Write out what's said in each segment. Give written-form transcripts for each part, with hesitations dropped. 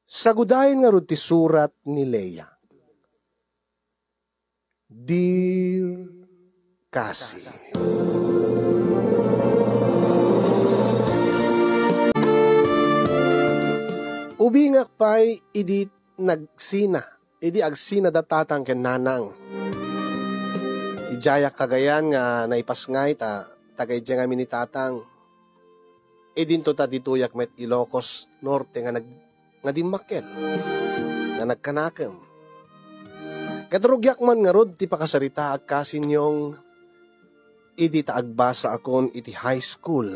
Sagudayan nga ro ti surat ni Leia. Dear Cassie. Ubingak pa'y idi nagsina. Idi agsina datatang ken nanang. Ijayak kagayan nga naipasngay tagay dyan nga minitatang. Idinto ta dituyak met Ilocos Norte nga dimmakel. Nga nagkanakem. Katarugyak man nga rod ti pakasarita at kasinyong idi ta agbasa akon iti high school.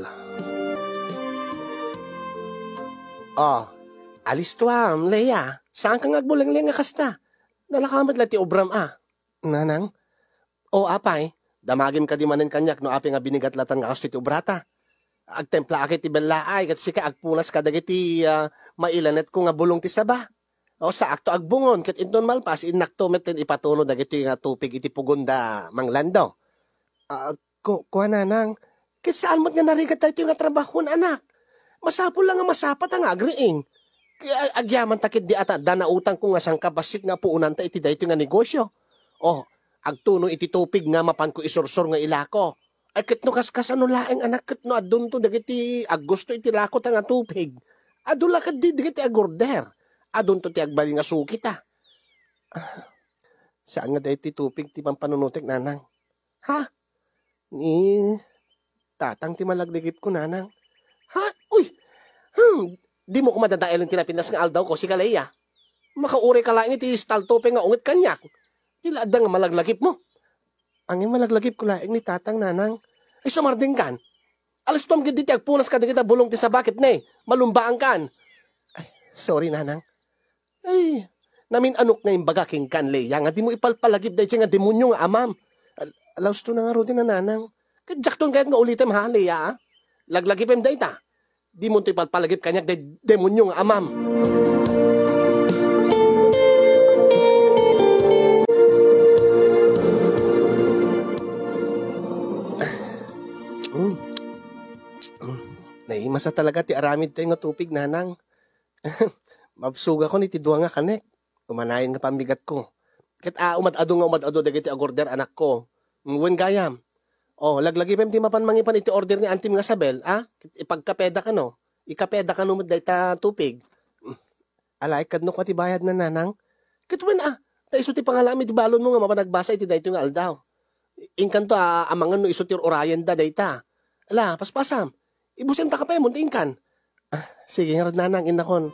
Alis tuam, Leia. Saan kang agbulang-ling nga kasta? Nalakamad lang ti obram Nanang? Apay. Damagim ka di manin kanyak no api nga binigatlatan nga kasto ti obrata. Agtempla akit ti belaay kat sika agpunas ka dagiti mailanet ko nga bulong ti saba. Sa akto agbungon kat inton malpas inakto metten ipatuno dagiti nga tupig iti pugunda manglando. Kuha nanang. Kit saan mo't nga narigat tayo nga trabahon anak? Masapol lang nga masapat ang agriing. Agyaman takit di ata danautang ko nga sangkabasik nga puunan ta iti dayto nga negosyo. Agtuno iti tupig nga mapan ko isursor nga ilako. Ay ket no kaskas ano laeng anak ket no adun to dagiti agusto iti lako ta nga tupig. Adula ket di dagiti agorder. Adun to ti agbali nga suki ta. Saan nga dayto ti tupig ti pampanunutek nanang? Ha? Ni tatang ti malagligip ko nanang. Ha? Uy! Di mo ko madadaelan tinapinas nga aldaw ko si Leia. Makauri ka lang iti staltope nga ungit kanyak. Tila adda nga malaglagip mo. Angin malaglagip ko laing ni tatang nanang. Ay sumarding kan. Alas tuam gid iti agpunas ka dagiti bulong ti sabakit ne. Malumbaan kan. Ay, sorry nanang. Ay, namin anok nga imbaga king kan Leia nga di mo ipalpalagip dahi nga demonyo nga amam. Alaws to na nga rutin na nanang. Kadyak ton kahit nga ulitem ha Leia. Laglagipem dahi ta. Di mo ito ipalpalagip kanyak de demonyo nga amam. Naimasa talaga ti aramid tayo nga tupig nanang. Mabsuga ko ni ti duwa nga kanek. Umanayin nga pambigat ko. Ket umad-ado dagiti agorder anak ko. Ngwen gayam. Laglagipem ti mapan mangipan iti order ni Antim nga Sabel, ipagkapeda ka no. Ikapeda ka no mo dayta tupig. Alay kad no ka ti bayad na nanang. Kitwen ta iso ti pangalami ti balon mo nga mapanagbasa iti dayto nga aldaw. Inkan to amangan no iso ti orayan da dayta. Ala, paspasam. Ibusem ta kapay mo inkan. Sige nga nanang inakon.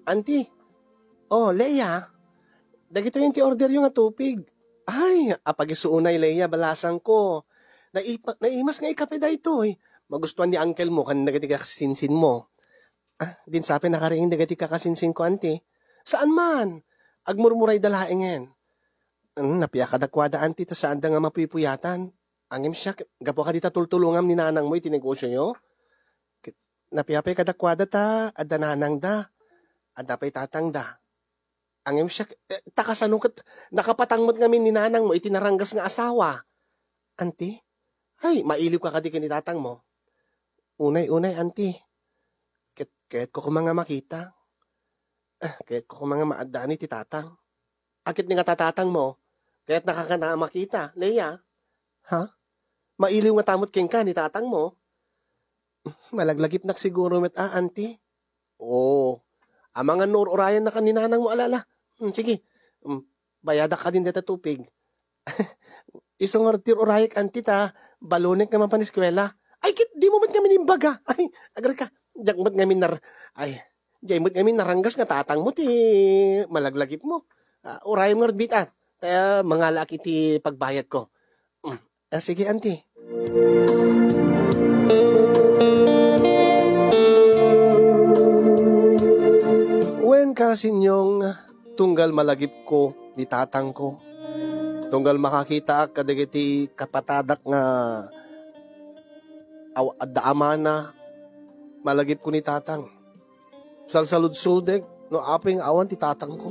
Auntie. Leia. Dagito yung ti-order yung nga tupig. Ay, apagisuunay Leia, balasang ko. Naimas nga ikape da ito Magustuhan ni uncle mo kan nagati kakasinsin mo. Din sapi nakariing nagati kakasinsin ko, auntie. Saan man? Agmurmuray dalaengen. Napiya kadakwada, auntie, ta saan da nga mapipuyatan. Angim siya, gapo ka dita tultulungam ni nanang mo itinegosyo nyo. Napiya pa'y kadakwada ta, adda nanang da. Adda pa'y tatang da. Angim siya, takasanukot, nakapatangmot ngamin ni nanang mo, itinaranggas nga asawa. Auntie? Ay, mailiw ka kadi ni tatang mo. Unay, auntie. Kahit ko mga makita. Kahit ko mga maadani ti tatang. Akit ni nga tatatang mo, kahit nakakana makita. Leia? Ha? Mailiw nga tamot king ka ni tatang mo. Malaglagip nak siguro met auntie. Amangan no orayan na kaninanang mo alala. Sige, bayada ka din dito tupig. Isong ortir orayak auntie ta, balonek naman pa ni eskwela. Ay, di mo ba't kami nimbaga? Ay, agar ka, diyak mo't kami diyak mo't kami naranggas nga tatang mo ti malaglagip mo. Orayan mo bitan, kaya mga laki ti pagbayad ko. Sige auntie. Wen kasinyong tunggal malagip ko di tatang ko. Tunggal makakita kadagiti kapatadak nga adda amana malagip ko ni tatang. Salsaludsudeg no apeng awan ti tatang ko.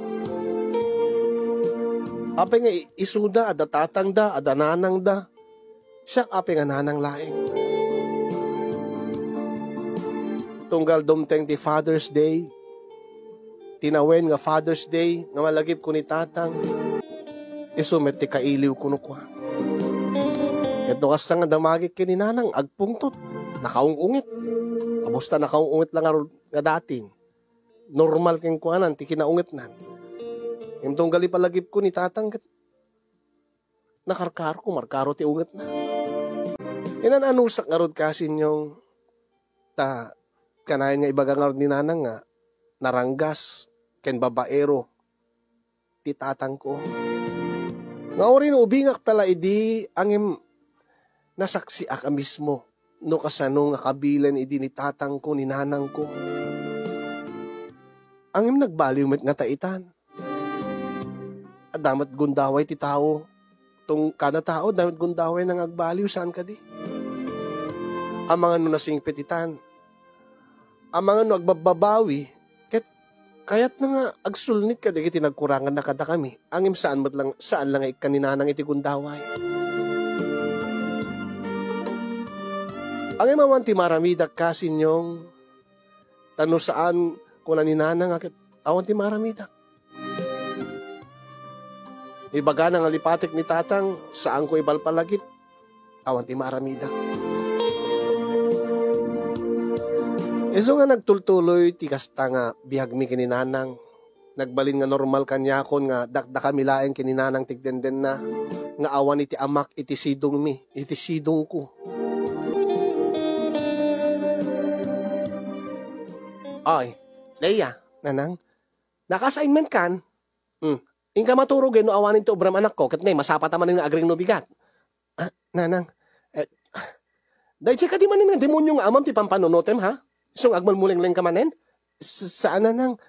Apeng nga isuda adda tatang da, adda nanang da. Siya api nga nanang laing. Tunggal dumteng ti Father's Day, tinawen nga Father's Day, nga malagip ko ni tatang, isumet ti kailiw kuno kwa. Ito kasta nga damagik kininanang, agpungtot, nakaungungit. Abusta nakaungungit lang nga dating. Normal king kuanan, ti kinaungit nan. Yung tunggali palagip ko ni tatang, nakarkaro ko, markaro ti ungit na. Inananusak nga rod kasi yung kanayan nga ibaga nga ni nanang nga naranggas ken babaero ti tatang ko. Nga orin ubingak pala idi angim nasaksi ka mismo no kasano nga kabilan idi ni tatang ko ni nanang ko. Angim nagbaliw met nga taitan. Damat gundaway ti tao. Tung kada tao damat gundaway nang agbaliw saan ka di. Ang mga nunasing petitan. Ang mga no agbababawi, kayat na nga agsulnit ka, dagiti nagkurangan na kada kami. Angim saan lang ay kaninanang iti gundaway. Angim awan ti maramidak kasi nyong tano saan kung naninanang akit awan ti maramidak. Ibaga na nga lipatik ni tatang saan ko ibalpalagip awan ti maramidak. Iso nga nagtultuloy ti kasta nga bihag mi kininanang. Nagbalin nga normal kanyakon nga dakda kami laeng kininanang tigdenden na. Nga awan iti amak iti sidong mi, iti sidong ko. Ay, Leia, nanang, naka-assignment kan? Ingka maturog no awanin ti obram anak ko, kat nay masapat naman nga agring no bigat. Nanang, dahil siya ka di manin nga demonyo nga amam ti pampanunotem ha? So agmalmuling-ling ka manen? Saan na nang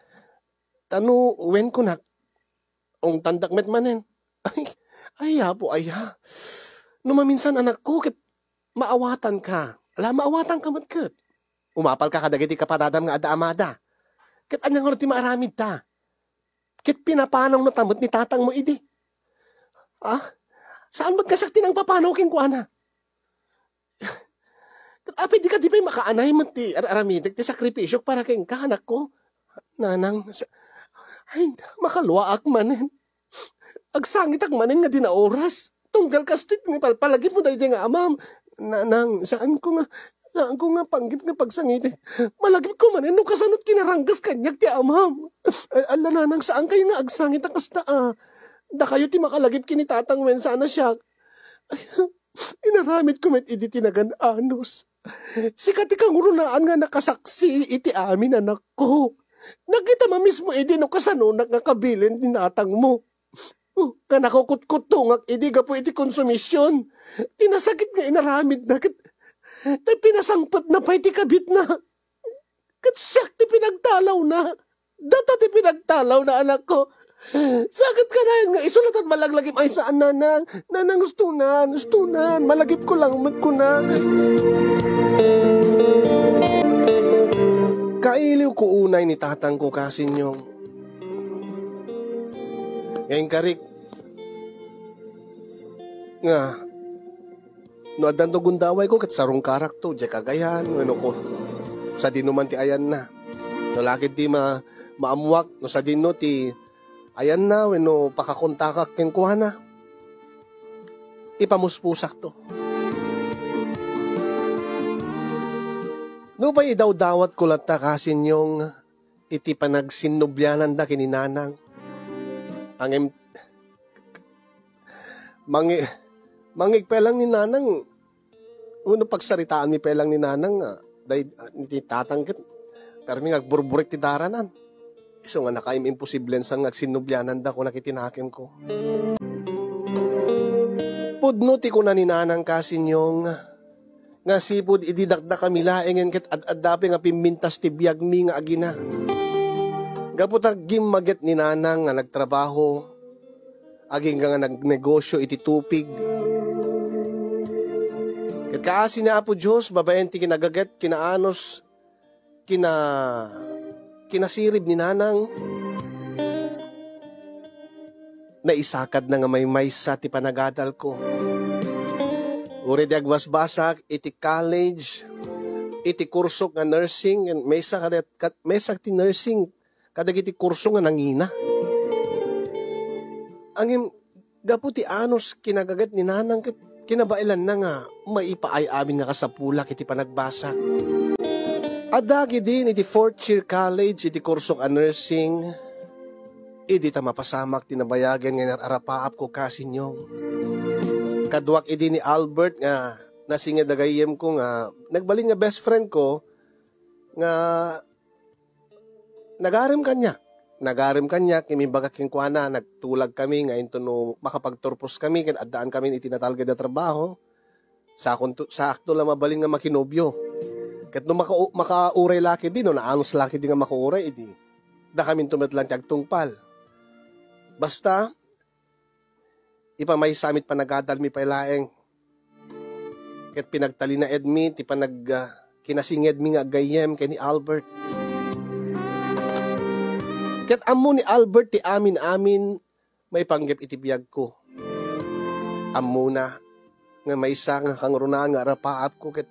tanu wen ko na ong tandak met manen? Ay po aya. Numaminsan anak ko ket maawatan ka. Ala maawatan ka matket. Umapal ka kadagiti kapadadam nga ada amada. Ket anyang ti maaramid ta. Ket pinapanong na tamot ni tatang mo idi. Saan magkasakti ng papanaw king kuana? Apay di ka di pa'y makaanay man ti aramidag ti sakripisyo para kayong kahanak ko. Nanang, ay makaluwaak manen. Agsangit ak manen nga di na oras. Tunggal ka street nga palagi mo dahil nga amam. Nanang, saan ko nga panggit nga pagsangit. Malagip ko manen no kasanot kinaranggas kanyag ti amam. Ala nanang, saan kayo nga agsangit ang kasta Da kayo ti makalagip kinitatang wen sana siya. Inaramit ko met iti tinagan anos. Sikat ikang urunaan nga nakasaksi iti amin anak ko. Nakita ma mismo iti no kasano nakakabilin tinatang mo. Nga nakukutkot tungak iti gapo iti konsumisyon. Tinasakit nga inaramid na. Tay pinasangpat na pa iti kabit na. Kat siyak ti pinagtalaw na. Data ti pinagtalaw na anak ko. Sakit ka na yun nga isulatan malaglagip ay saan nanang gustunan malagip ko lang umat ko na. Kailiw ko unay ni tatang ko kasi nyong ngayon karik nga no adan to gundaway ko kat sarong karakto di kagayan ano ko sa dinuman ti ayan na no lakit di maamuak no sa dino ti ayan na, weno pakakontakak ken kuhana. Ipamuspusak to. No pa idaw-dawat ko lata kasin yung iti panagsinubyanan da kininanang. Ang mangig pelang ni nanang, uno pagsaritaan mi pelang ni nanang, dahil iti tatangkit, pero mi agburburik ti daranan. So nga nakaim imposible sang nagsinubyanan da ko nakitinakim ko. Pudno ti ko na ninanang kasin yung nga sipud ididakda kami laengen ket ad-adapi nga pimintas ti biag mi nga agina. Gaputag gimmaget ni nanang nga nagtrabaho aging nga nagnegosyo iti tupig. Ket kaasi ni Apo Diyos babaen ti kinagaget kinaanos kinasirib ni nanang na isakad na nga may maysa ti panagadal ko. Uri di agwas basak, iti college, iti kurso nga nursing, may sakti nursing, kadag iti kurso nga nangina. Angim, gaputi anos kinagagat ni nanang kinabailan na nga, maipaay amin nga kasapulak iti panagbasak. Adagi din iti 4th year college, iti kurso nga nursing, iti ta mapasamak tinabayagan nga narapaap ko kasinyong. Kadwak idi ni Albert nga nasinga dagayem ko nga nagbalin nga best friend ko nga nagarim kanya kimimbaga king kuana nagtulag kami nga into no makapagturpos kami ken addaan kami itinatalgad na trabaho sa akto lang mabalin nga makinobyo ket no makauray laki din no naanos laki din nga makauray idi da kami tumetlang tagtungpal basta ipamay samit panagadal mi pailaeng. Ket pinagtali na edmi, ti panag kinasinged mi nga gayem kay ni Albert. Ket ammo ni Albert ti amin may panggep iti biyag ko. Ammo na nga may isa nga kangruna nga rapaap ko ket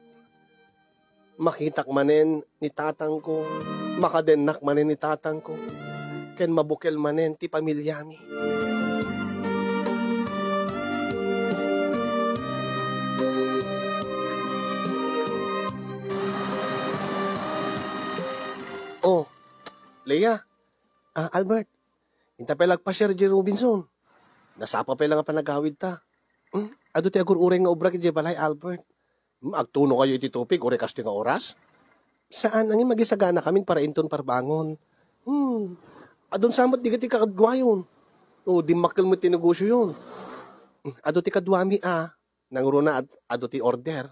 makitak manen ni tatang ko, makadennak manen ni tatang ko, ken mabukel manen ti pamilyami. Oh, Leia, Albert, inta pelag pa Sir J. Robinson. Nasapa pa lang nga panagawid ta. Ado ti agur ureng nga obra kiti balay, Albert. Agtuno kayo iti tupig, ure kasti nga oras. Saan angin magisagana kami para inton parbangon. Adon samot di ti kakadwayon. O, di makil mo tinegosyo yun. Ado ti kadwami nanguro na ado ti order.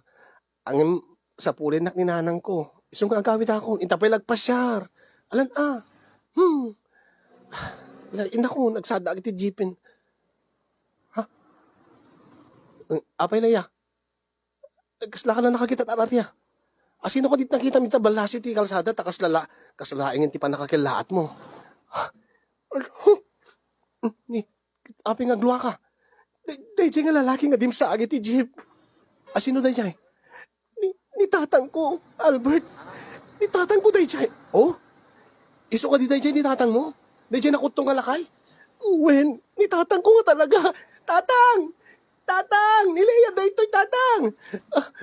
Angin sa pulinak ni nanang ko. Isong agawid ako, intapay lagpasyar. Alan ina ko, nagsada agad ti jeepin. Ha? Apay laya. Kasla ka na nakakita tararya. Asino ko dit nakita mi tabalasi ti kalsada, kaslaingin ti panakakilaat mo. Ni, apay nga gluwa ka. Dahil nga lalaki nga dim sa agad ti jeep. Asino dahi niya ni tatang ko, Albert. Ni tatang ko dahi. Oh? Iso ka di dahi ni tatang mo? Dahi nakutong alakay? Wen, ni tatang ko nga talaga. Tatang! Tatang! Nileya dahi to'y tatang!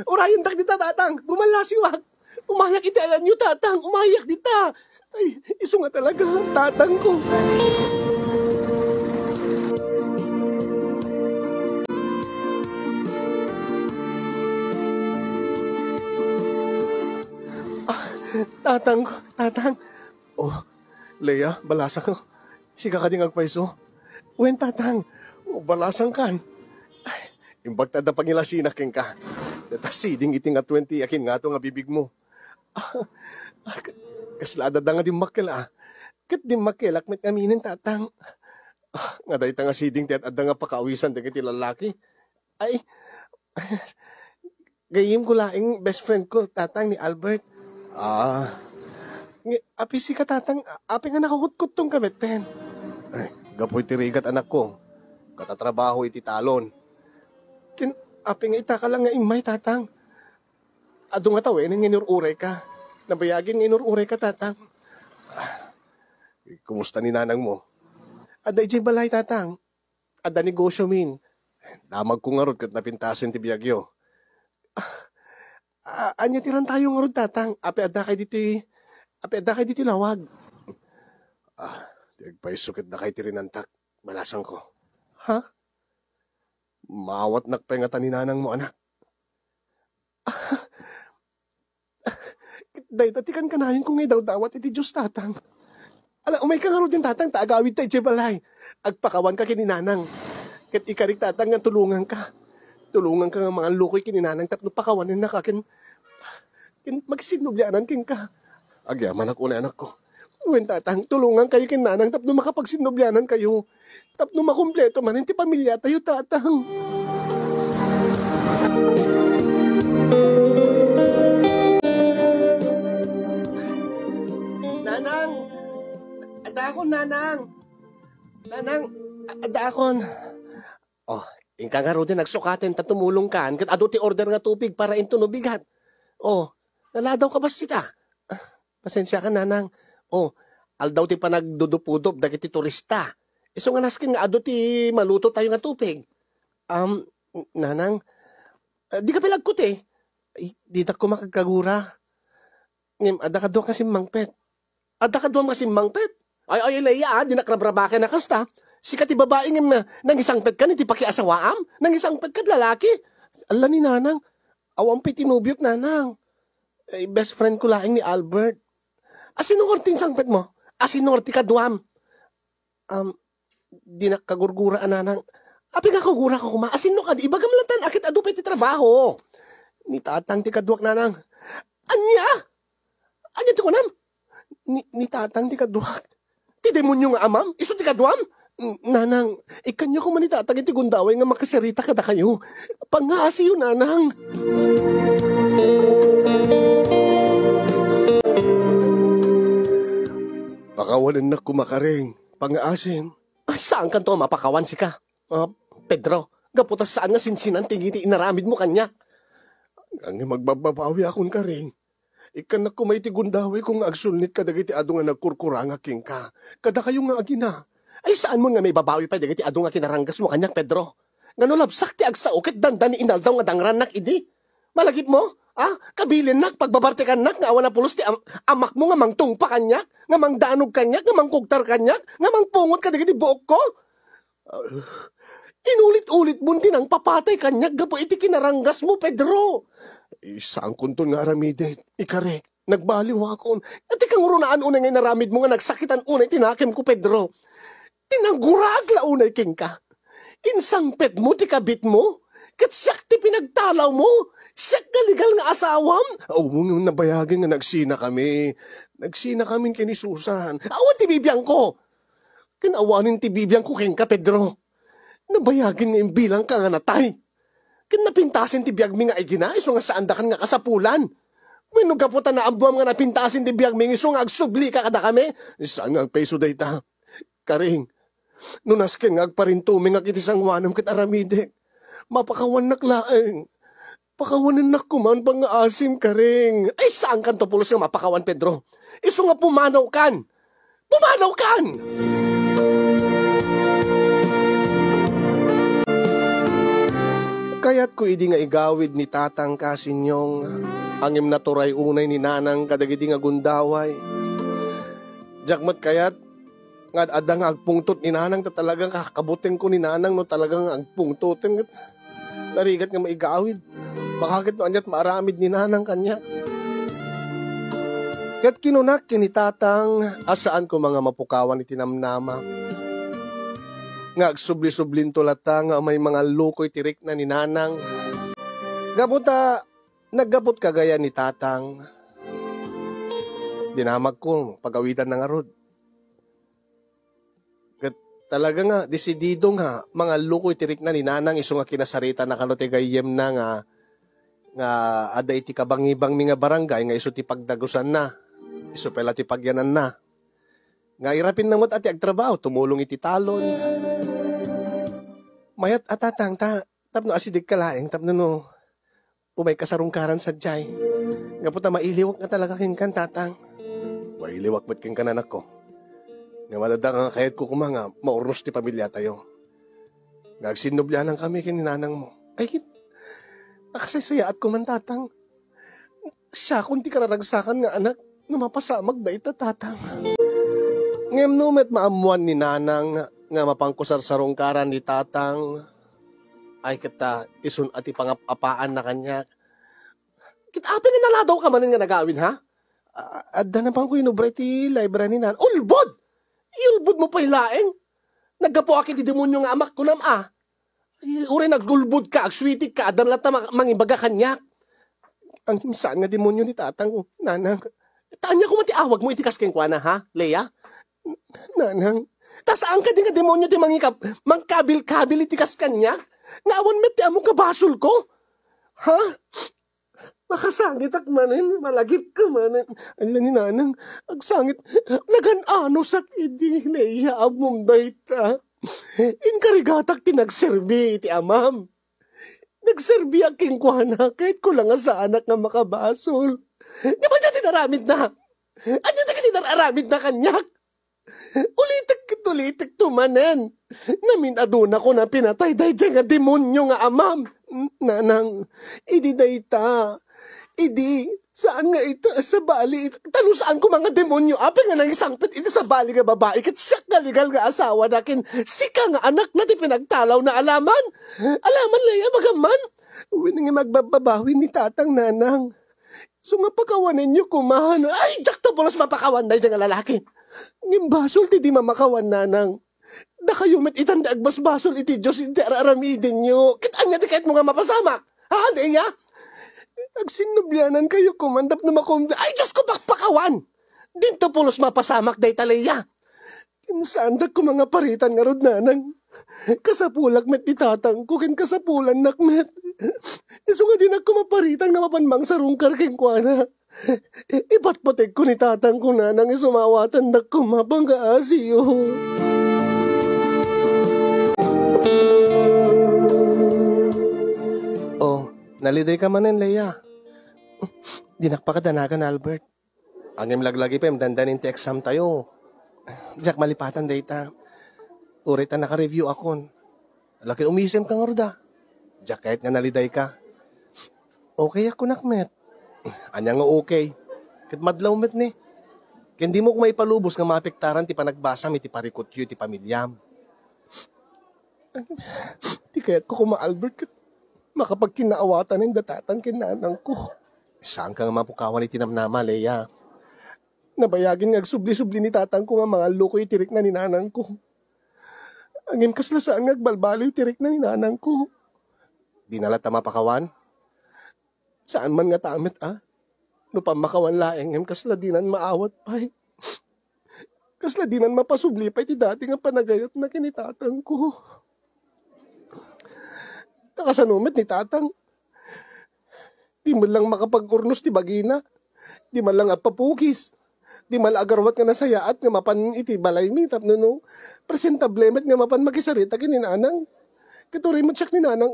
Orayan dak dita tatang. Bumalasiwag. Umayak iti ayan nyo tatang. Umayak dita. Ay, iso nga talaga. Tatang ko. Tatang. Oh, Leia, balasang ko. Siga ka ding agpaiso. Wen, tatang. Balasang kan. Ay, imbag tada pangilasinak king ka. Datasiding iting nga 20 akin nga to nga bibig mo. Kaslada da nga di makila. Kat di makilak met aminin, tatang. Nga dahi nga siding tiat adda nga pakaawisan dagiti lalaki. Ay, gayim ko laing best friend ko, tatang ni Albert. Api si ka tatang, api nga nakakutkot tong kameten. Ay, gapoy tirigat anak ko. Katatrabaho iti talon. Api nga ita ka lang nga imay, tatang. Ado nga tawin, nginururay ka. Nabayagin nginururay ka, tatang. Kumusta ni nanang mo? Ada ijay balay, tatang. Ada negosyo min. Damag ko nga rod kat napintasin ti biyagyo. Anya tiran tayo nga rod, tatang. Api ada kay dito lawag. Tigpaisukit na kay tirinantak. Balasang ko. Ha? Mawat nakpengatan ni nanang mo, anak. Dahil tatikan ka nahin kung daw dawat iti Diyos, tatang. Umay ka nga rin din, tatang, taagawid tayo, balay. Agpakawan ka kininanang. Kat ikarik, tatang, nga tulungan ka. Tulungan ka nga mga lukoy kininanang, tapno pakawanin na ka, magsinubyanan kin ka. Agyaman ako na anak ko. Uwin, tatang, tulungan kayo kinanang, tapno makapagsinubyanan kayo. Tapno makumpleto man, hindi pamilya tayo, tatang. Nanang! Adakon, nanang! Nanang, adakon! Oh, Inka nga ro din nagsukaten ta tumulong kan, kat ado ti order nga tubig para into no bigat. Oh, naladaw ka ba sita? Pasensya ka nanang. Oh, aldaw ti panagdudupudob dagiti turista. Iso nga naskin nga ado ti maluto tayo nga tubig. Nanang, di ka pilagkot eh. Ay, di ta ko makagkagura. Ngem, ada ka doon kasi mangpet. Ada ka doon kasi mangpet. Ay, Leia, di nakrabrabake na kasta. Sikat ti babae ngem na nangisangpet ka, ti pakiasawaam. Nangisangpet ka lalaki. Ala ni nanang, awang pitinubyot nanang. Ay, best friend ko laing ni Albert. Asinong orting sangpet mo? Asinong orti ka duam? Di nakagurgura nanang. Api nga kagura ko kuma. Asino ka, di iba gamlatan, akit adupay ti trabaho. Ni tatang ti kaduak nanang. Anya? Anya ti kunam? Ni tatang ti kaduak. Ti demonyo nga amam? Iso ti kaduam? Nanang, ikanyo ko man ni tatang iti gundaway nga makasarita kada kayo. Pangasi yun, nanang. Pakawalan na kumakaring. Pang-asim. Ay, saan ka to mapakawan si ka? Pedro, gaputas saan nga sinsinan tingiti inaramid mo kanya? Ang magbababawi akong karing. Ikan na kumay ti gundaway kung agsulnit ka dagiti ado nga nagkurkuranga king ka. Kada kayo nga agina. Ay saan mo nga may babawi pa dagiti ado nga kinaranggas mo kanyak, Pedro? Ngano labsak ti agsa ukit dandan ni inaldaw nga dangranak idi. Malagip mo? Kabilin nak, pagbabartikan nak, nga awan na pulos ti amak mo nga mangtung pa kanyak, nga mangdanog kanyak, nga mangkugtar kanyak, nga mangpungot ka dagiti buok ko. Inulit-ulit mo tinang papatay kanyak gapo iti kinaranggas mo, Pedro. Isang kunton nga aramide, ikarek, nagbaliw ako. Ati kang runaan unay nga naramid mo nga nagsakitan unay tinakim ko, Pedro. Tinanggurag la unay king ka. Insangpet mo, ti kabit mo. Kat siyak ti pinagtalaw mo. Siyak galigal nga asawam. Nabayagin nga nagsina kami. Nagsina kami kini Susan. Awan ti bibiyang ko. Kinawanin ti bibiyang ko king ka, Pedro. Nabayagin nga yung bilang ka nga natay. Kin napintasin ti biyag mi nga ay gina, iso nga saandakan nga kasapulan. Wenno gaputan na ambuam nga napintasin ti biyag mi, iso nga agsubli ka kada kami. Saan nga peso dayta? Karing, nunasken nga agparintuming nga kitisang wanam kit aramide. Mapakawan naklaeng. Pakawanan na kuman pang asim, Karing. Ay saan kan to pulos nga mapakawan, Pedro? Iso nga pumanaw kan. Pumanaw kan! Kaya't ko idi nga igawid ni tatang kasinyong angim na turay unay ni nanang kadagiti nga gundaway. Jakmat kayat nga adda nga agpungtot ni nanang ta talagang kakabutin ko ni nanang no talagang agpungtotin. Narigat nga maigawid. Bakit no anyat maaramid ni nanang kanya. Kaya't kinunak kini tatang asaan ko mga mapukawan iti namnama. Nga agsubli-sublin tulata nga may mga lukoy tirik na ni nanang. Gabuta, naggabot kagaya ni tatang. Dinamag ko, pagawitan ng arod. Talaga nga, desidido nga, mga lukoy tirik na ni nanang iso nga kinasarita na kano tigayem na nga ada iti kabangibang mga barangay nga iso ti pagdagusan na. Iso pala ti pagyanan na. Nga irapin na mo't ati agtrabaho, tumulong iti talon. Mayat atatang tapno asidig ka laeng, tapno no, umay kasarungkaran sa jay. Nga po ta mailiwak nga talaga king kan tatang. Mailiwak mo't king kanan ako. Nga madadang nga kayat ko kumanga, maurnos ti pamilya tayo. Nagsinubyanan kami kininanang mo. Ay, nakasaysayaat ko man tatang. Siya kung ti kararagsakan nga anak, numapasamag da ita tatang. Ngem numet maamuan ni nanang nga mapangkusarsarongkaran ni tatang. Ay kita isun ati pangapapaan na kanya. Kitaapin nga naladaw ka man nga nagawin ha? Adda na pang kuinubra iti library ni nan. Ulbod! Iulbod mo pa ilaeng. Naggapo aki ti demonyo nga amak ko nam Uri nagulbod ka, agswitik ka, adam lata mangibaga kanyak. Ang saan nga demonyo ni tatang, nanang. Tanya ko mati awag mo itikas keng kwa na ha, Leia? Nanang, tasaan ka din nga demonyo ti mangkabil-kabil itikas kanya? Ngawan met ti among kabasol ko? Ha? Makasangit ak manin, malagip ka manin. Ala ni nanang, agsangit, nagan-ano sak idi, Leia, among dayta. Inkarigatak ti nagserbi iti amam. Nagserbi ang kingkwana kahit ko lang nga sa anak nga makabasol. Di ba niya tinaramid na? Ano na tinaramid na kanyak? Ulitik tumanen. Namin aduna ko na pinatay dahil nga demonyo nga amam. Nanang, idi dayta. Idi, saan nga ito? Sa bali, talo saan ko mga demonyo? Apa nga nang isangpit ito sa bali nga babae? Kat siya kaligal nga asawa nakin. Sika nga anak na di pinagtalaw na alaman. Alaman laya magaman. Uwi nga magbababawi ni tatang nanang. So nga pakawanin nyo kumahan. Ay, jak to bolos mapakawan na dyan nga lalaki. Ngimbasol ti di mamakawan nanang. Da kayo met itanda agbasbasol iti Diyos iti araramidin nyo. Kitaan nga di kahit mo nga mapasamak. Ha, Leia? Agsinubyanan kayo kumandap na makumbya. Ay, Diyos ko pakpakawan. Dinto pulos mapasamak day Leia. Kinsandag ko mga paritan nga rod nanang. Kasapulag met itatang ko kin kasapulan nakmet. Iso nga din ako maparitan nga mapanmang sarong karking kuana. Ipatpatig ko ni tatang ko nanang isumawatan dak ko mapanggaasiyo. Oh, naliday ka manen Leia. Dinakpakadanagan Albert. Ang imlaglagi pa yung dandanin ti exam tayo. Jack malipatan data. Urita naka-review akon. Laki umisim ka nga roda. Jack kahit nga naliday ka. Okay ako nakmet. Anya nga okay. Kahit madlaw met ni. Hindi mo kung may palubos nga maapektaran ti panagbasam iti parikotyo ti pamilyam. Di kaya't ko kuma Albert makapag kinaawatan ng datatan kinanang ko. Saan ka nga mapukawan iti namnama Leia? Nabayagin nga agsubli-subli ni tatang ko nga mga loko itirik na ni nanang ko. Angin kasla saan nga agbalbaliw tirik na ni nanang ko. Di nalat na mapakawan? Saan man nga tamit No pa makawan laeng ngem kasla dinan maawat pay. Kasla dinan mapasubli pay ti dati nga panagayat na kinitatang ko. Nakasanumit ni tatang. Di man lang makapag-urnos ti bagina. Di man lang apapukis. Di man agarwat nga nasayaat nga mapan iti balay mi tapno no. Presentable met nga mapan makisarita kini nanang. Katuri mo check ni nanang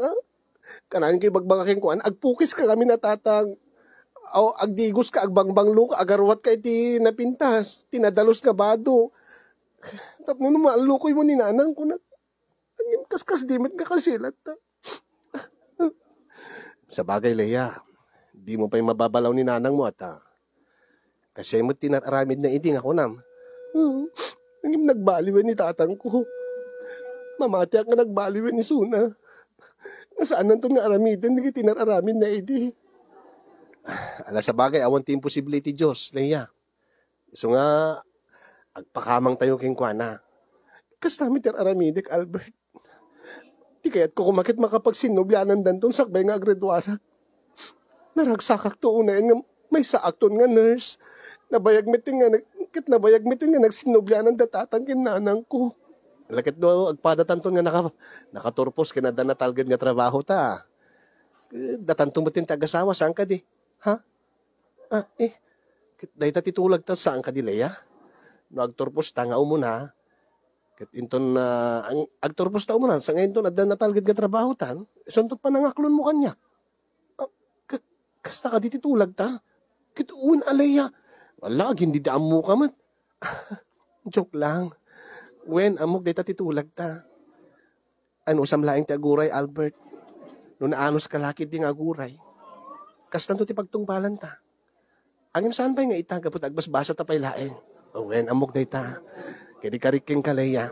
Kanahan kayo bagbangaking kuan, agpukis ka kami natatang. O agdigos ka, agbangbanglo ka, agarwat ka iti napintas. Tinadalos ka bado. Tapno no maalukoy mo ni nanang ko na. Angin kaskas dimit ka kasilat Sa bagay Leia, di mo pa yung mababalaw ni nanang mo kasi mo tinaramid na iding ako nam. Angin nagbaliwan ni tatang ko. Mamati ka nagbaliwan ni Suna. Nasaan nang ito nga aramidin, hindi tinararamid na idi. Ala sa bagay, awan ti imposibility Diyos, Leia. So nga, agpakamang tayo king kuana. Kas namin tinaramidik, Albert. Di kaya't ko kumakit makapagsinubyanan dantong sakbay nga agredwara. Naragsakak to unayin nga may saakton nga nurse. Nabayag mitin nga nagsinubyanan datatan kinanang ko. Lakit do agpadatanton nga nakaturpos kinada na talgad nga trabaho ta. Datantong mo tin tagasawa saan ka di? Ha? Dahi ta titulag ta saan ka di Leia? No agturpos ta nga umuna. Kat inton ang agturpos ta umuna sa ngayon ton adda na talgad nga trabaho tan. Suntot pa nangaklon mo kanya. Kasta ka di titulag ta. Kit uwan Leia. Wala hindi daan mo ka man. Joke lang. When amok data titulag ta. Ano samlaing ti aguray Albert. No naanos kalakit di nga aguray. Kastan to ti pagtungpalan ta. Angin saan pa nga itagapot agbasbasa ta pay laeng. When amok data. Kedi kariking Leia.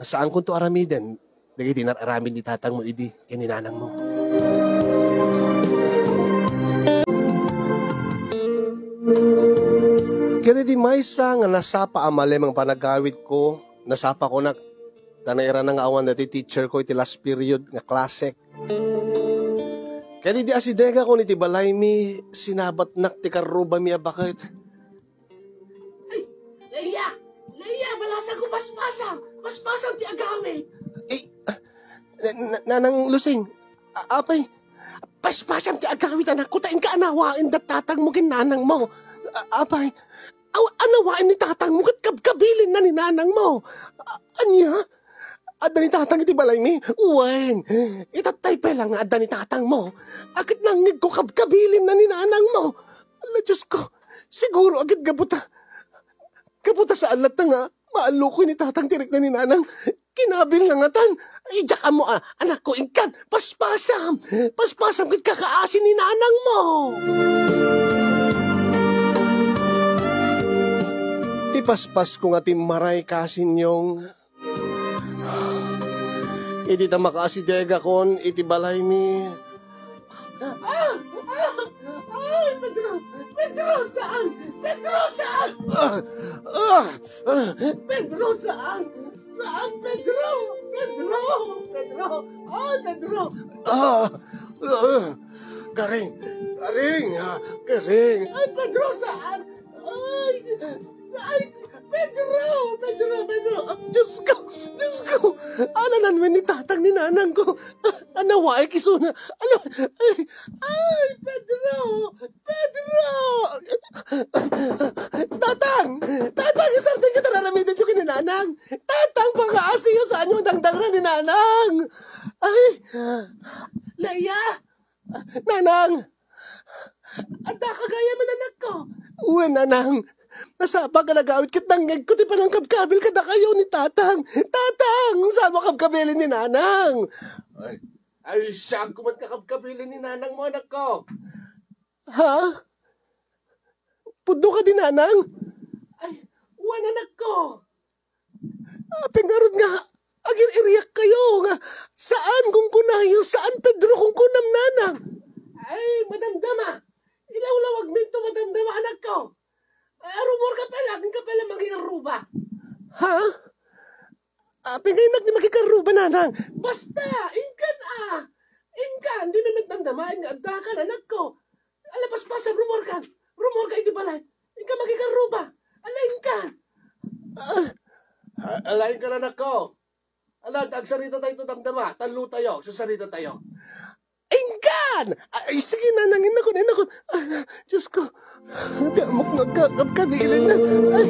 Saan kun to aramiden. Dagi tinararamid ni tatang mo idi. Kininanang mo. Kaya di maysa nga nasapa amale mang panagawit ko. Nasapa ko na tanaira na nga awan dati teacher ko iti last period nga klase. Kaya di asidega ko ni ti balay mi sinabat nak ti karuba mi bakit. Ay, Leia, balasa ko paspasam ti agawit. Nanang Lusing, apay, paspasam ti agawit anak, kutain ka anawain datatang mo kinanang mo. Apay, anawain ni tatang mo kat kabkabilin na ni nanang mo. Anya? Adda ni tatang iti balay mi. Uwen, itatay pa lang nga adda ni tatang mo. Agad nangig ko kabkabilin na ni nanang mo. Ala, Diyos ko, siguro agad gabuta. Gabuta sa alat na nga, maalo ko ni tatang tirik na ni nanang. Kinabil na nga tan. Ay, diyak mo anak ko, ikan, paspasam. Paspasam kit kakaasin ni nanang mo. Tipaspas ko nga timaray kasin yung... Iti ta makaasidega kon, iti balay mi. Ay, Pedro! Pedro, saan? Pedro, saan? Pedro, saan? Saan, Pedro? Pedro! Pedro! Ay, Pedro! Garing! Garing! Garing! Ay, Pedro, saan? Ay, saan? Pedro! Pedro! Pedro! Diyos ko! Diyos ko! Ano nanwen ni tatang ni nanang ko? Anawa ay kisuna. Ano? Ay! Pedro! Pedro! Tatang! Tatang! Isarting ka tararamitin yung kininanang! Tatang! Pang-aasi yung saan yung dangdang ni nanang! Ay! Leia! Nanang! Anda kagaya man anak ko! Uwe, nanang! Nasapa ka nagawit kit nangyag ko ti panang kabkabil ka na kayo ni tatang. Tatang! Saan mo kabkabilin ni nanang? Ay siyang kumat ka kabkabilin ni nanang mo anak ko. Ha? Pudo ka din nanang? Ay, uwan anak ko. Pingarod nga, agir iriyak kayo nga. Saan kung kunayo? Saan Pedro kung kunam nanang? Ay, madamdama. Ilawlawag minto madamdama anak ko. Rumor ka pala maging aruba. Ha? Pingainak ni maging aruba, nanang. Basta, inkan Inkan, di naman damdamain nga addakan, anak ko. Alapas-pasab, rumor ka. Rumor ka, iti balay. Inkan maging aruba. Alain ka. Alain ka, anak ko. Alad, agsarita tayo ito damdama. Talo tayo, sasarita tayo. Inkan! Ay, sige, nanangin ako. Diyos ko. Di mo nagkakabilin na. Ay.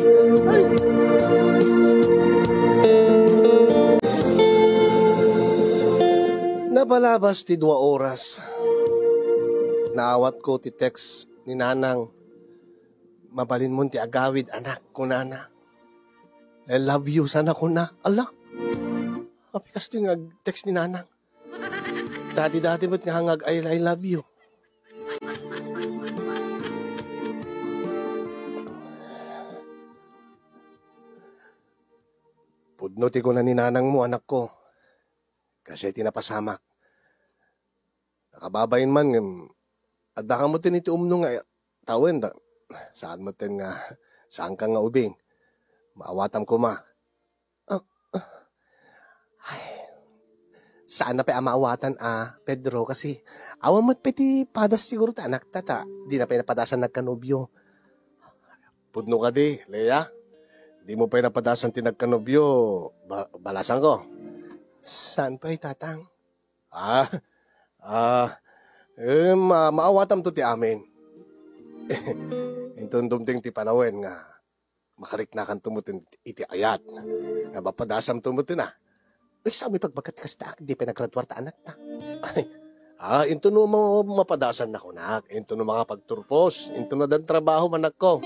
Napalabas ti 2 oras. Naawat ko ti text ni nanang. Mabalin mo ti agawid, anak ko, nana. I love you, sana ko na. Ala. Apikas ti text ni nanang. Dati ba't nga hangag I love you? Pudnuti ko na ni nanang mo, anak ko. Kasi tinapasamak. Nakababayin man, adda ka mo tin iti umno nga, tawen, saan mo tin nga, saan ka nga ubing? Maawatam ko ma. Saan na pa amaawatan Pedro, kasi awan mo't peti padas siguro ta anak tata. Di na pa napadasan nagkanobyo. Pudno ka di, Leia. Di mo pa napadasan ti nagkanobyo. Balasan ko. Saan pa tatang? Maawatam to ti amin. Intong dumting ti panawen nga makariknakan tumutin iti ayat. Nga bapadasam tumutin Ay, sabi pagbagat kas taak, di pinagradwar ta anak ta. Ay, into no mapadasan na ko nak. Into no mga pagturpos. Into no dan trabaho manak ko.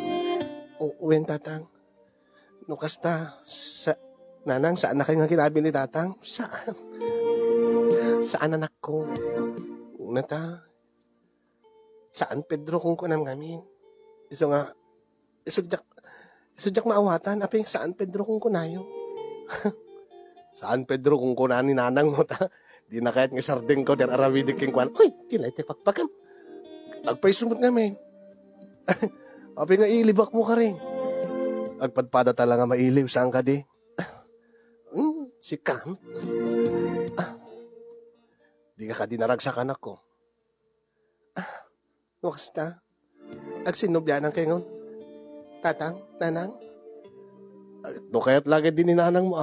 Uwen tatang. Nukas ta. Nanang, saan na kayo nga kinabi ni tatang? Saan? Saan anak ko? Una ta. Saan Pedro kung kunam ngamin? Iso nga. Isudyak maawatan. Aping saan Pedro kung kunayo? Saan Pedro kung kunanin nanang mo ta? Di na kahit nga sarding ko, der arawidik king kwan. Uy, tilay te pakpakam. Agpay sumot namin. Api nga ilibak mo ka rin. Agpadpada talaga mailiw, saan ka di? Si Cam. Di ka dinaragsak anak ko. Nukas ta? Agsinubyanan kayo ngon. Tatang, nanang. No kaya't lagi din ni nanang mo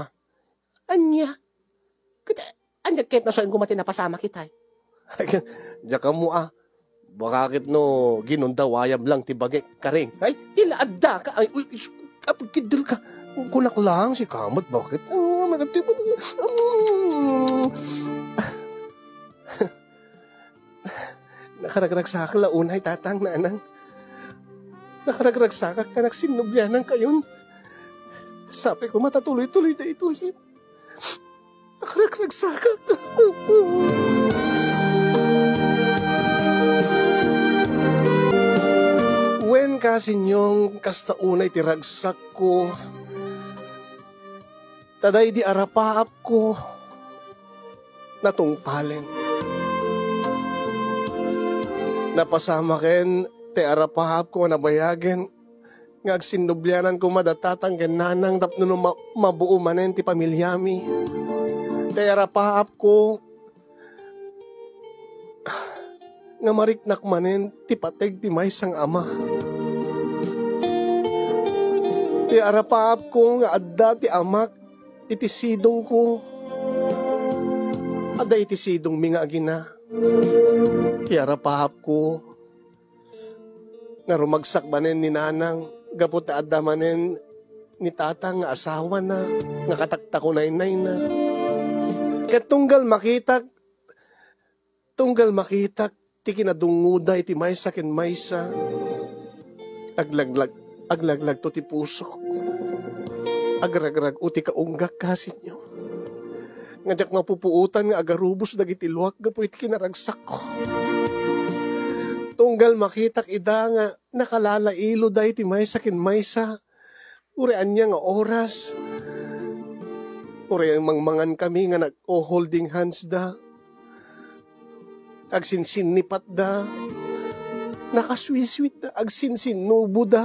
Anya. Anya kahit na soin kumati na pasama kita Diya ka mo Bakit no ginundawayam lang tibagay karing. Ay, tila adda ka. Ay, kidil ka. Kunak lang si Kamot. Bakit? nakatibo. Nakaragragsak launay tatang nanang. Nakaragragsak ka nagsinubyanan kayon. Sabi ko matatuloy-tuloy na ito. Nakaragragsak ka. Wen kasinyong kastaunay tiragsak ko. Taday di arapaap ko. Natungpalen. Napasama ken te arapahap ko nabayagen ngagsinubyanan ko madatatang ken nanang tapno mabuo manen ti pamilyami. Te arapahap ko nga mariknak manen ti pateg ti maysang ama. Te arapahap ko nga adda ti amak itisidong ko. Adda itisidong mi nga agina. Kaya pahap ko nga rumagsak manen ni nanang gapot na adda manen ni tatang nga asawa na nga katakta ko nainay na. Ket tunggal makitak ti kinadunguda iti maysa ken maysa aglaglag to ti puso agragrag uti kaunggak kasit nyo. Ngajak mapupuutan nga agarubos dagiti luwak gapo iti kinaragsak ko. Tunggal makitak ida nga nakalalailo da iti maysa ken maysa. Urean niya nga oras. Urean mangmangan kami nga nag-holding hands da. Agsinsinnipat da. Nakaswiswit da. Agsinsinubo da.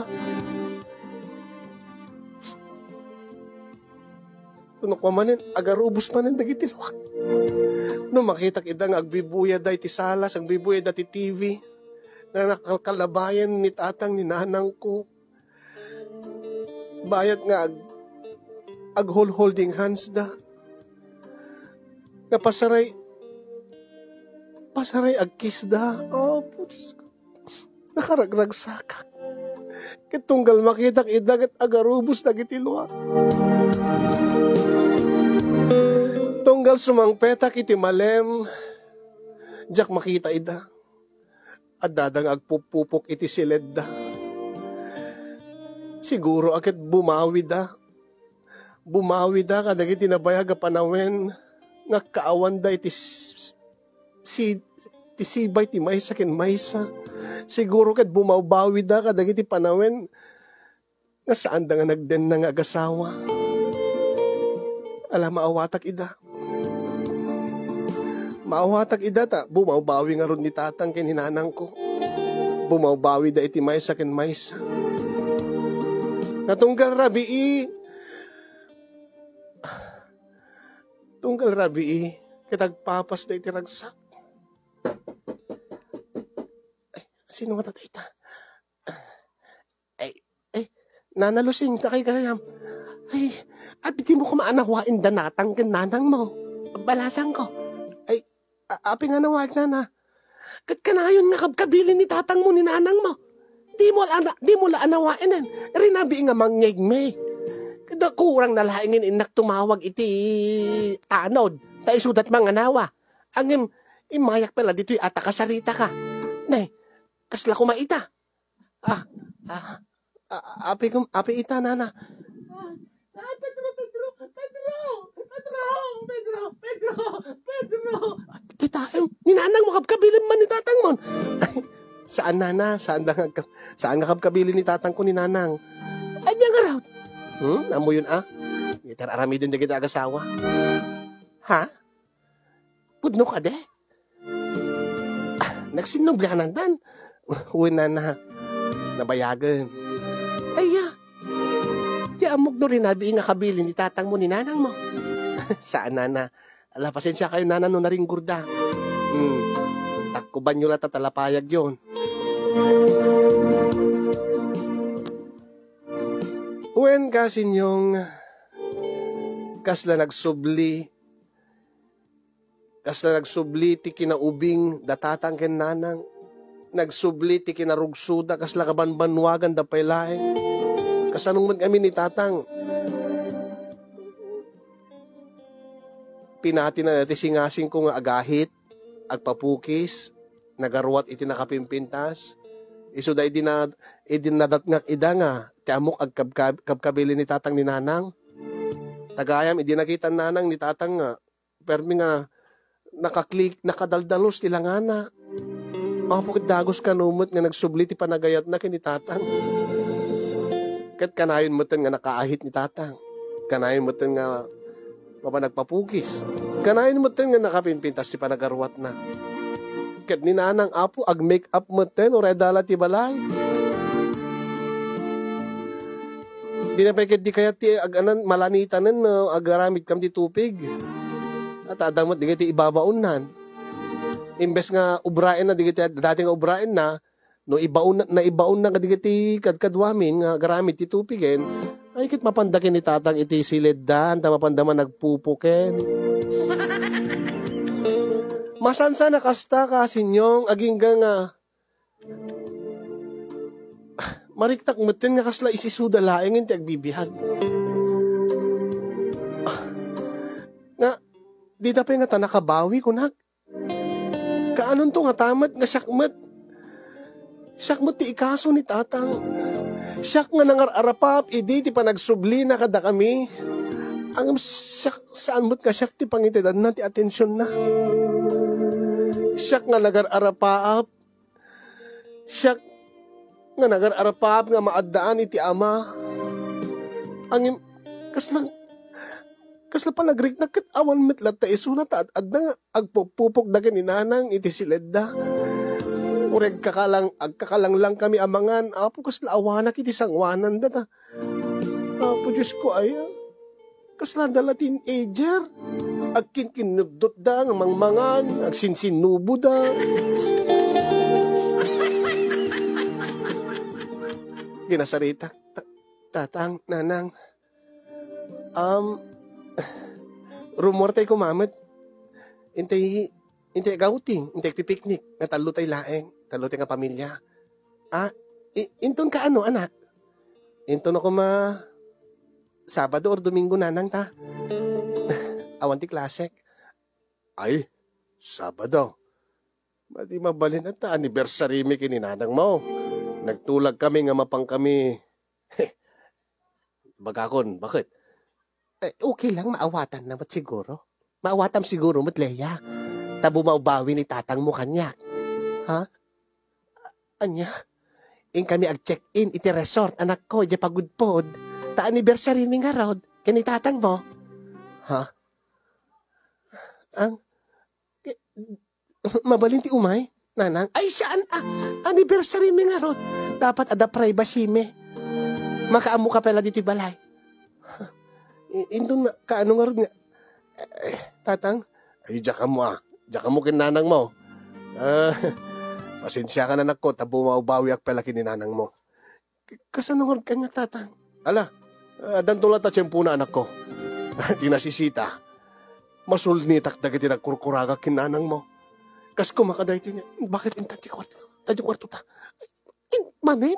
Tunok manen, agarubos manen dagiti luwak. No makitak ida nga agbibuya da iti salas, agbibuya da iti TV, nga nakakalabayan ni tatang ni nanang ko. Bayat nga holding hands da. Nga pasaray agkiss da. Oh, putis ko. Nakaragragsakak. Kitunggal makitak ida kat agarubos dagiti luwak. Tunggal sumangpetak iti malem, jak makita ida. At dadang agpupupok iti siled da. Siguro akit bumawi da. Bumawi da kadag iti nabayag panawen nga kaawan da iti sibay ti maysa ken maysa. Siguro kat bumabawi da kadag iti panawen nga saan da nga nagden na nga agasawa. Alam maawatak ida. Maawatak ida ta, bumabawi nga ron ni tatang ken hinanang ko. Bumabawi da iti maysa ken maysa. Natunggal rabii. Tunggal rabii, kitagpapas da iti ragsak. Ay, sino matatay ta? Nanalusing ta kay kayam. Ay, abiti mo kumaanawain danatang ken nanang mo. Balasan ko. Ay, api nga nawag nana. Kat kanayon nga kabkabilin ni tatang mo ni nanang mo. Di mo la anawain rinabi nga mangyegme. Kada kurang nalaingin inak tumawag iti tanod. Ta isudat mga nawa. Ang imayak pala dito'y atakasarita ka. Nay, kasla kumaita. Api ita nana. Pedro. Tita, ninanang mo kabkabilin man ni tatang mo. Saan nana? Saan nga kabkabilin ni tatang ko ni nanang? Ay, niya nga raw. Namo yun Itar arami din na kita agasawa. Ha? Pudno ka de? Nagsinublanan dan. Uwi na nabayagan. Aya. Ti amok no rin nabi nga kabilin ni tatang mo ni nanang mo. Saan nana? Ala, pasensya kayo nana no naring gurda. Takuban nyo lang tatalapayag yun. Uwen kasi nyong kasla nagsubli ti kinaubing datatang ken nanang. Nagsubli ti kinarugsuda kasla kabanbanwagan da pay. Kasanong man kami ni tatang. pinati na iti singasing ko nga agahit, agpapukis, nagarwat iti nakapimpintas. Iso da idinadatngak ida nga, ti amok agkabkabili ni tatang ni nanang. Tagayam, idinakita nanang ni tatang nga, permi nga, nakadaldalos tilangana. Mapukit dagos kanumot nga nagsubli ti panagayat na kini tatang. Kat kanayon mo nga nakaahit ni tatang. Kanayon mo nga mapanagpapukis. Kanayon mo nga nakapimpintas ti panagarwat na. Kat ni nanang apo ag make up mo o redala ti balay. Di na pekit di kaya ti malanitanan no agaramid kam ti tupig. At adamot di ti ibabaunan. Imbes nga ubrain na di dati nga ubrain na no ibaon na kadigiti kadkadwamin nga garamid ti tupigen ay kit mapandakin ni tatang iti sileddan ta mapandaman nagpupuken. Masansa na kasta ka sinyong aging nga mariktak meten nga kasla isisuda laeng ti agbibihag. Nga di da pa nga tanakabawi kunak. Kaanon to nga tamat nga syakmat. Syakmat ti ikaso ni tatang. Syak nga nangararapap idi ti panagsubli na kada kami. Ang syak saan mo't ka syak ti pangitidan na ti atensyon na. Syak nga nagararapap. Syak nga nagararapap nga maaddaan iti ama. Ang kasla pa nagrik na kat awan mitlat ta isuna ta at na nga agpupupok da ken inanang iti siledda. Ureg agkakalang lang kami amangan. Apo kasla awanak iti sangwanan da ta. Apo Diyos ko ay kasla dala teenager. Agkinkinudot da nga mangmangan. Agsinsinubo da. Ginasarita. Tatang, nanang. Rumor tayo kumamat. Intay gauting, intay pipiknik. Natalo tayo laeng. Talo tayo nga pamilya. Inton ka ano, anak? Inton ako Sabado or Domingo nanang ta. Awan ti klasek. Ay, Sabado. Mati mabalin at ta. Anniversary mi kininanang mo. Nagtulag kami nga mapang kami. Bagakon, bakit? Okay lang, maawatan naman siguro. Maawatam siguro, Matleya. Tabo maubawi ni tatang mo kanya. Ha? Anya? In kami ag-check-in iti resort, anak ko, di pagudpod. Ta-anniversary mi nga rod, kani tatang mo. Ha? Mabalin ti umay, nanang. Ay, saan? Anniversary mi nga rod. Dapat ada privacy mi. Makaamu ka pala dito balay. Indun na, kaano nga rin nga. Tatang, ay, diyan ka mo Diyan ka mo kinanang mo. Pasensya ka na nako, tabo maubawi ak pala kininanang mo. Kasano nga rin kanya, tatang? Ala, dantulat at siyempo na anak ko. Tinasisita. Masulnitak dagiti nagkurkuraga kinanang mo. Kas kumakaday ito niya, bakit in tadyo kwarto ta? Manen?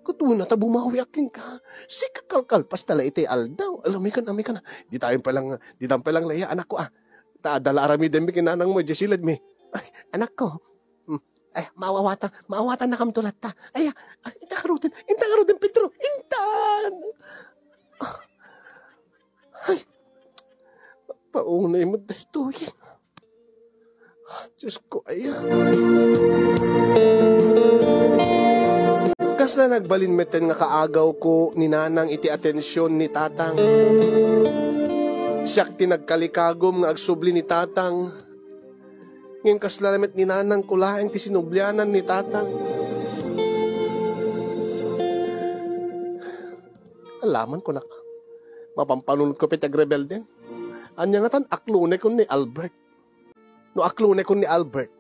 Kutuna ta bumawi akin ka. Si kakalkalpas tala iti aldaw. Alamikan na. Di tayo palang laya anak ko Taadala arami din mi kinanang mo, Jesilad mi. Ay, anak ko. Ay, maawatan na kam tulat ta. Ay, inta karutin, Pedro. Intan! Ay, paunay mo dahito yan. Diyos ko, ay. Kasla nagbalin meten nga kaagaw ko ni nanang iti atensyon ni tatang. Siyak tinagkalikagom nga agsubli ni tatang. Ngayon kasla namet ni nanang kulaeng ti sinublianan ni tatang. Alaman ko mapampanunod ko pitag rebelde. Anya nga tan aklune ko ni Albert. No aklune ko ni Albert.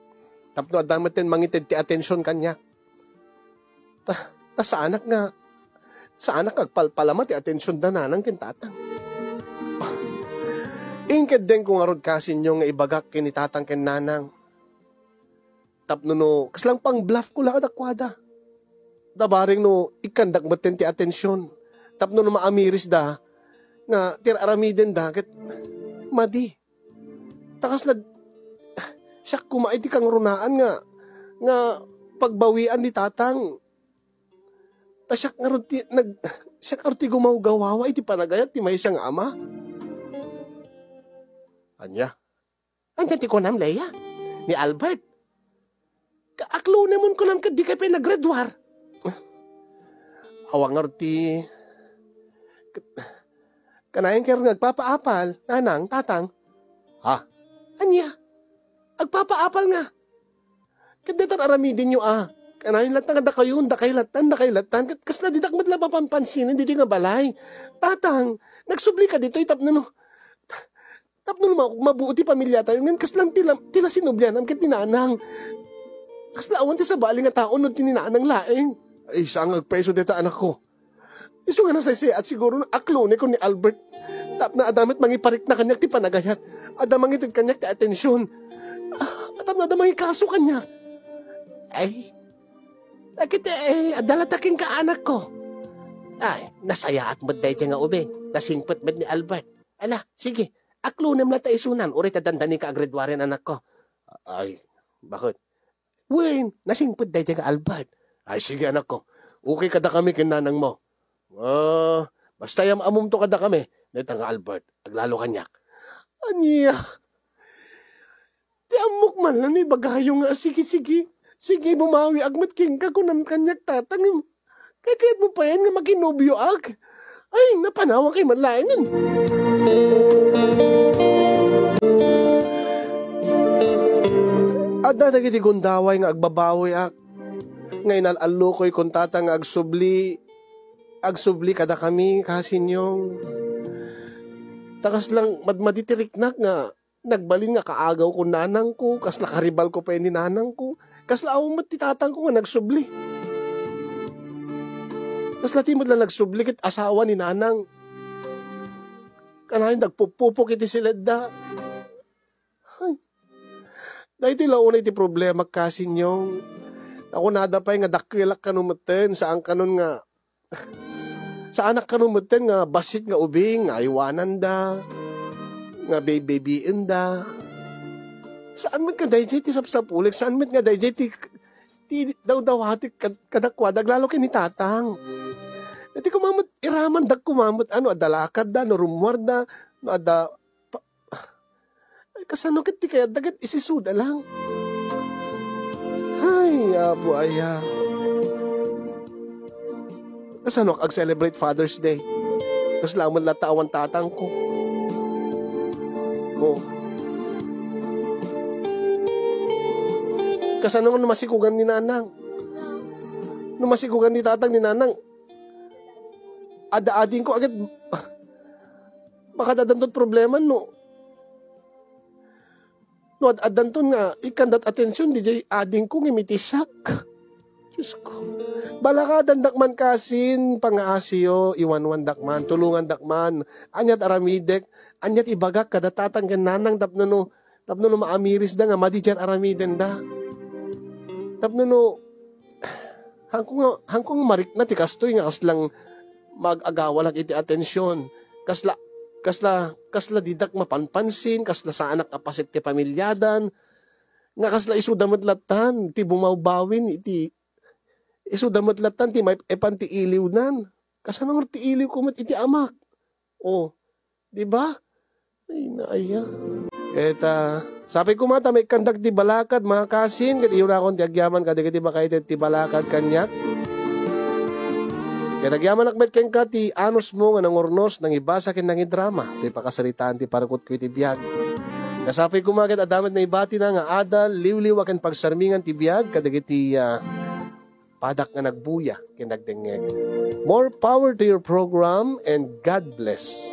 Tapno adamet ten mangited ti atensyon kanya. Sa anak agpalpalama ti atensyon da nanang kintatang. Ingked din kung arod kasin nyo nga ibagak kinitatang ken nanang. Tapno no, kaslang pang bluff ko lang adakwada. Dabaring no, ikandak mo ti atensyon. Tapno no maamiris da, nga tiraramiden da, ket madi. takas la, siya kuma iti kang runaan nga pagbawian ni tatang. Ta siya nga ti gumawgawawa iti panagayat ti may siyang ama. Anya ti kunam, Leia, ni Albert. Aklo naman kunam ka di ka pinaggraduar. Awang ti kanayan kaya nagpapaapal, nanang, tatang. Ha? Anya? Agpapaapal nga. Kadatan aramidin nyo Kanayan latan nga dakay latan. Kas na didak matla papampansin, hindi nga balay. Tatang, nagsubli ka dito, tapno mabuti pamilya tayo. Ngayon, kas lang tila sinubyan, ang kitinanang. Kas laawan ti sa baling nga taon, no tininanang laeng. Ay, saan agpeso dito anak ko? Iso nga nasaysi at siguro aklone ko ni Albert. Tap na adamit mangiparik na kanyak ti panagayat. Adamangitid kanyak ti atensyon. At na adamang ikaso kanyak. Ay, adalataking ka anak ko. Ay, nasayaat mo dahi nga ube. Nasingpot med ni Albert. Ala, sige, aklunem na ta isunan. Uri tadandani ka agredwaren anak ko. Ay, bakit? Wen, nasingpot dahi nga Albert. Ay, sige anak ko. Okay kada kami kinanang mo. Basta yung amum to kada kami. Neta nga Albert, aglalo kanyak. Anya, ti amok man lang ni bagayo nga. Sige, bumawi agmat king ka kunam kanyak tatang. Kakayat mo pa yan nga makinobyo ag. Ay, napanawa kay manlain yan. Ada nagiti gundaway nga agbabawi ak. Ngayon alalukoy kung tatang agsubli kada kami kasinyong. Takas lang maditirik nga nagbalin nga kaagaw ko nanang ko, kasla karibal ko pa yun ni nanang ko, kasla awang titatang ko nga nagsubli. Kasla timod lang nagsubli kit asawa ni nanang. Kanahin nagpupupok iti silada. Ay, dahil ito ilaunay iti problema kasinyong. Ako nadapay nga dakilak kanumuten saan kanon nga sa anak kanumuten nga basit nga ubing nga iwanan da nga baby-babyin da. Saan man ka dayjay ti sapsapulik, saan man nga dayjay ti daw-dawati kadakwa daglalo kini tatang. Dati kumamot iraman dag kumamot adalakad da no rumwar da no ada ay kasano ket ti kaya dagat isisuda lang. Ay, abo aya. Kasano ag-celebrate Father's Day? Kas laman latawan tatang ko. Kasano nga numasikugan ni nanang? Numasikugan ni tatang ni nanang. Ada-ading ko agad. Baka dadamtot problema no. No, adanton nga, ikandat atensyon, DJ ading ko ngimitisak. Diyos ko. Bala ka, dandakman kasin, pangaasiyo, iwanwan dakman, tulungan dakman, anyat aramidek, anyat ibagak, kada tatanggan nanang, tapno no maamiris da nga, madijan aramiden da. Tapno no, hangkong marik na, tikastoy nga, kaslang mag-agawa lang iti atensyon, kasla didak mapanpansin, kasla sa anak kapasit ti pamilyadan, nga kasla isudamot latan, ti bumawbawin, iti isudamot latan, ti may epan ti iliw nan. Kasanang ti iliw kumot iti amak. Di ba? Ay, naaya. Sabi ko mata, may kandag ti balakad, mga kasin, kat iyon akong ti agyaman, kadigati ba kayo ti balakad kanyak? Kaya nagyaman akmet ken ka ti anos mo nga nangurnos nang ibasa ken nang idrama ti pakasaritaan ti parakot ko iti biyag. Kasapay kumagat adamet na ibati na nga adal liwliw ken pagsarmingan ti biyag kadagiti padak nga nagbuya ken nagdengeg. More power to your program and God bless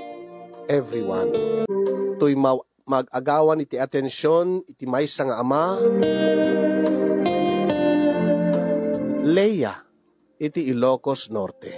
everyone. Tuy mag-agawan iti atensyon iti maysa nga ama Leia iti Ilocos Norte.